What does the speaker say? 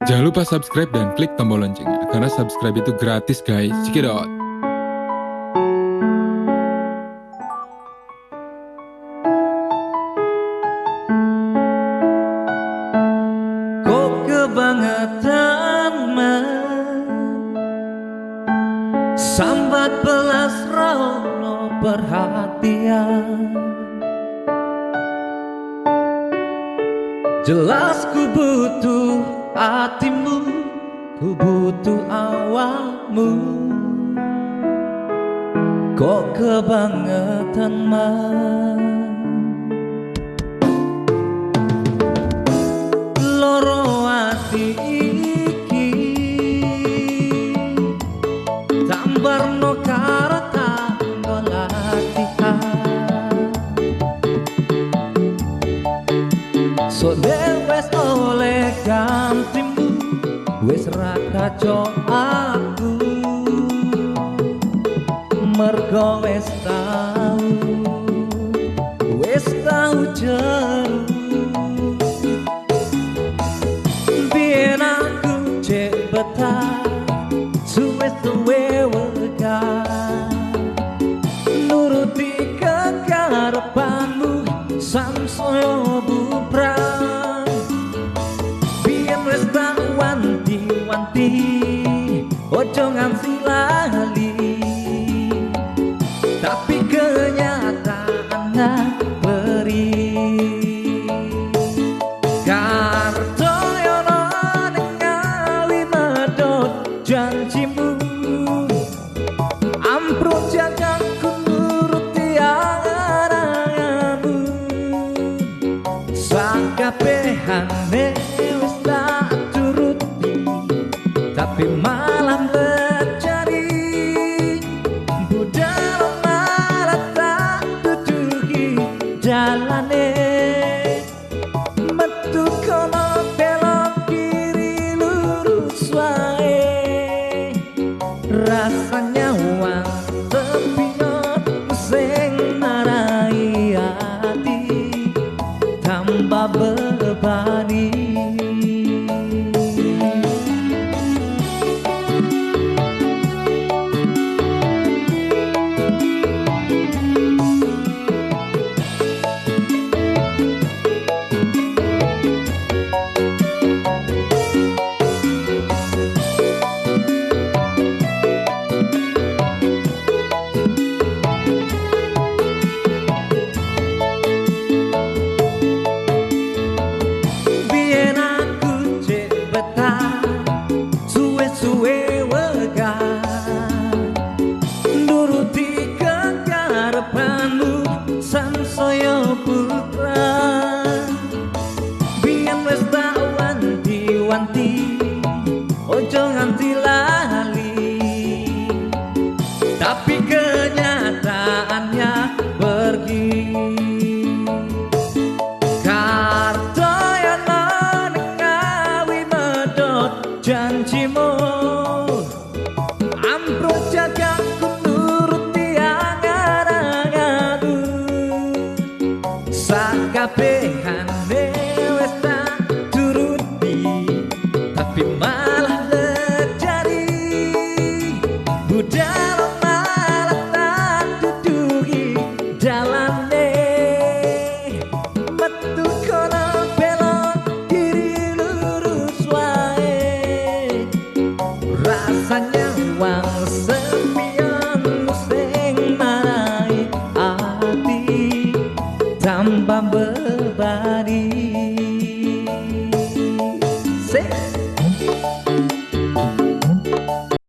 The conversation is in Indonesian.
Jangan lupa subscribe dan klik tombol loncengnya, karena subscribe itu gratis guys. Check it out. Kok kebangetan sambat belas rono perhatian. Jelas ku butuh hatimu, ku butuh awakmu. Kok kebangetan loro ati iki tambarno karo tanggo latihan. So wes oleh gantimu, wes ra kaco aku, mergo wes tau jeru. Biyen aku cek betah suwe-suwe wegah nuruti kekarepanmu samsaya bubrang. Biyen wis tak wanti-wanti ojo nganti lali, tapi kenyataannya beri kartoyono ningali medhot janjimu. Ampruk jagaku nuruti angan-anganmu, sakabehane wis tak turuti, tapi malah terjadi budal malah tak duduhi jalane. Metu kono belok kiri lurus wae, rasanya wang sepion sing marai hati tambah bebani. Sansaya putra biyen wis tak wanti-wanti ojo nganti lali, tapi kenyataannya pergi. Kartoyono ningali medhot janjimu, ampruk jagaku nuruti angan-anganmu, sakabehane wis tak turuti, tapi malah terjadi budal malah tak duduhi jalane. Metu kono belok kiri lurus wae, rasanya wang sepion sing marai hati tambah bebani.